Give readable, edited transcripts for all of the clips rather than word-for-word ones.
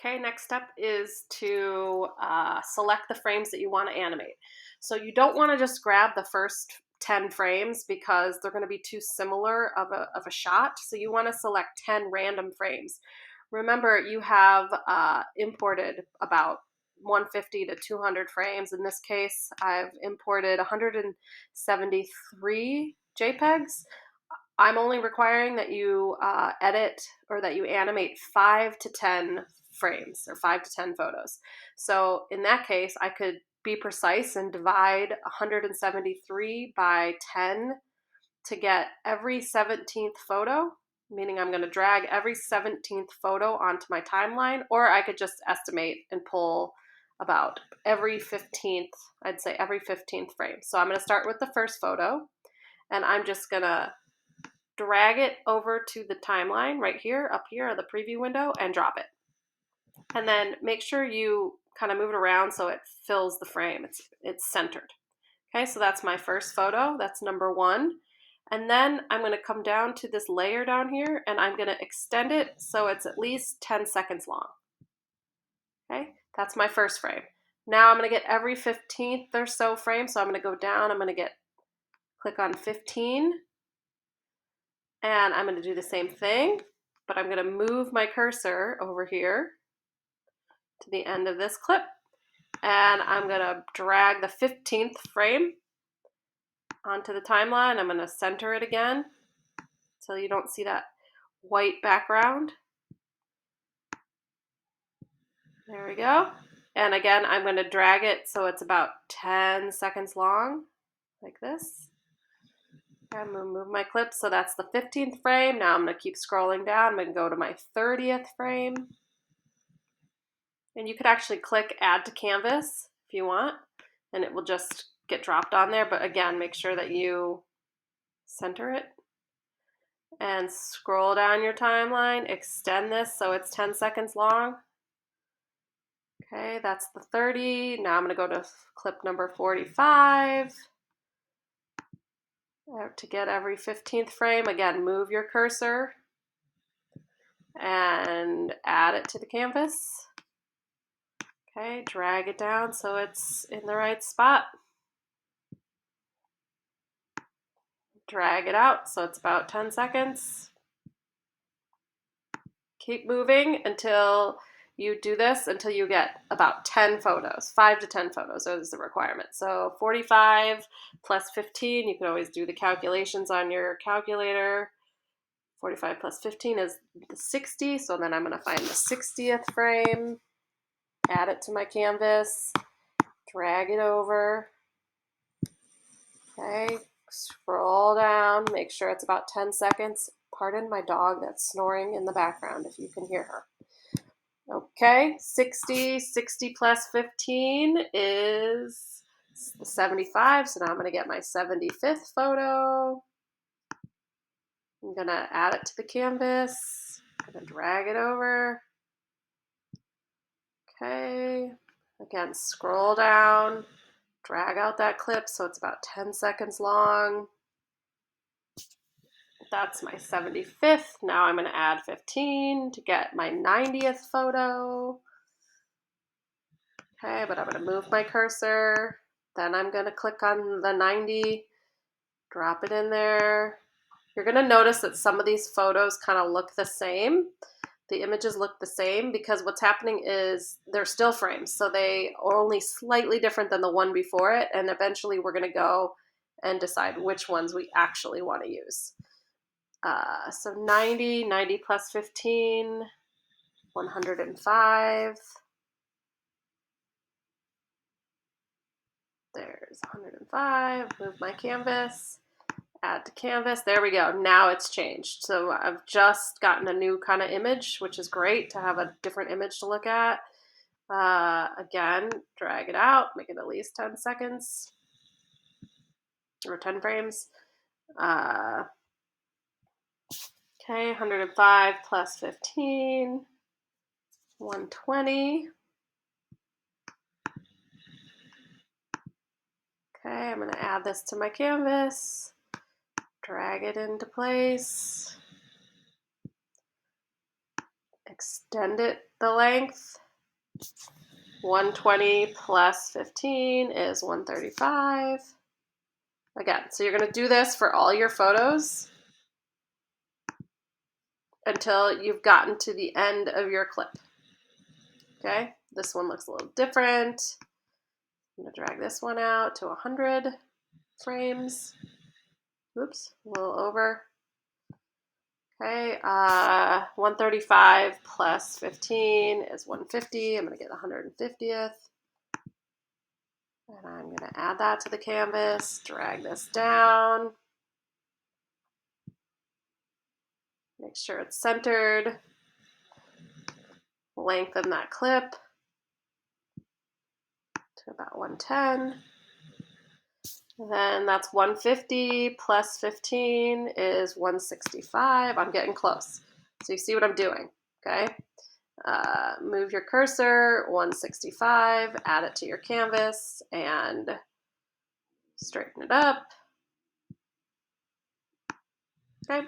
Okay, next step is to select the frames that you want to animate. So you don't want to just grab the first 10 frames because they're going to be too similar of a shot. So you want to select 10 random frames. Remember, you have imported about 150 to 200 frames. In this case, I've imported 173 JPEGs. I'm only requiring that you edit or that you animate 5 to 10 frames or 5 to 10 photos. So in that case, I could be precise and divide 173 by 10 to get every 17th photo, meaning I'm going to drag every 17th photo onto my timeline, or I could just estimate and pull about every 15th, I'd say every 15th frame. So I'm going to start with the first photo, and I'm just going to drag it over to the timeline right here, up here at the preview window, and drop it. And then make sure you kind of move it around so it fills the frame. It's centered. Okay, so that's my first photo. That's number 1. And then I'm going to come down to this layer down here, and I'm going to extend it so it's at least 10 seconds long. Okay, that's my first frame. Now I'm going to get every 15th or so frame, so I'm going to go down. I'm going to click on 15. And I'm going to do the same thing, but I'm going to move my cursor over here to the end of this clip, and I'm going to drag the 15th frame onto the timeline. I'm going to center it again so you don't see that white background. There we go. And again, I'm going to drag it so it's about 10 seconds long, like this. I'm going to move my clip, so that's the 15th frame. Now I'm going to keep scrolling down. I'm going to go to my 30th frame. And you could actually click Add to Canvas if you want, and it will just get dropped on there. But again, make sure that you center it. And scroll down your timeline, extend this so it's 10 seconds long. Okay, that's the 30. Now I'm going to go to clip number 45. To get every 15th frame, again, move your cursor and add it to the canvas. Okay, drag it down so it's in the right spot. Drag it out so it's about 10 seconds. Keep moving until you do this until you get about 10 photos. 5 to 10 photos is the requirement. So 45 plus 15, you can always do the calculations on your calculator. 45 plus 15 is the 60, so then I'm going to find the 60th frame, add it to my canvas, drag it over. Okay, scroll down, make sure it's about 10 seconds. Pardon my dog that's snoring in the background if you can hear her. Okay, 60 plus 15 is 75, so now I'm going to get my 75th photo. I'm going to add it to the canvas. I'm going to drag it over. Okay, again, scroll down, drag out that clip so it's about 10 seconds long. That's my 75th. Now I'm going to add 15 to get my 90th photo. Okay, but I'm going to move my cursor. Then I'm going to click on the 90, drop it in there. You're going to notice that some of these photos kind of look the same. The images look the same because what's happening is they're still frames. So they are only slightly different than the one before it. And eventually we're going to go and decide which ones we actually want to use. So 90 plus 15, 105. There's 105, move my canvas, add to canvas. There we go. Now it's changed. So I've just gotten a new kind of image, which is great to have a different image to look at. Again, drag it out, make it at least 10 seconds or 10 frames. Okay, 105 plus 15, 120. Okay, I'm going to add this to my canvas, drag it into place. extend it the length. 120 plus 15 is 135. Again, so you're going to do this for all your photos until you've gotten to the end of your clip. Okay, this one looks a little different. I'm going to drag this one out to 100 frames. Oops, a little over. Okay, 135 plus 15 is 150. I'm going to get 150th. And I'm going to add that to the canvas, drag this down. Make sure it's centered. Lengthen that clip to about 110. Then that's 150 plus 15 is 165. I'm getting close. So you see what I'm doing, okay? Move your cursor, 165, add it to your canvas, and straighten it up. Okay,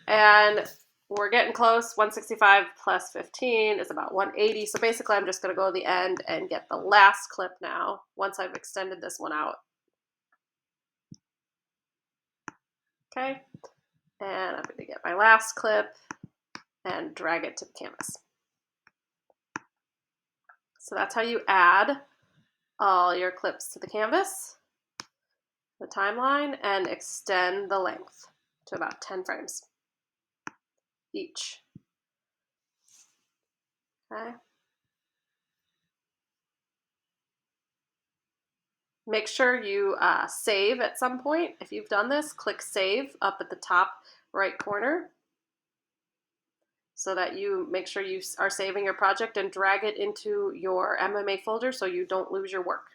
and we're getting close. 165 plus 15 is about 180. So basically, I'm just going to go to the end and get the last clip now once I've extended this one out. Okay, and I'm going to get my last clip and drag it to the canvas. So that's how you add all your clips to the canvas, the timeline, and extend the length to about 10 frames each. Okay. Make sure you save at some point. If you've done this, click save up at the top right corner so that you make sure you are saving your project, and drag it into your MMA folder so you don't lose your work.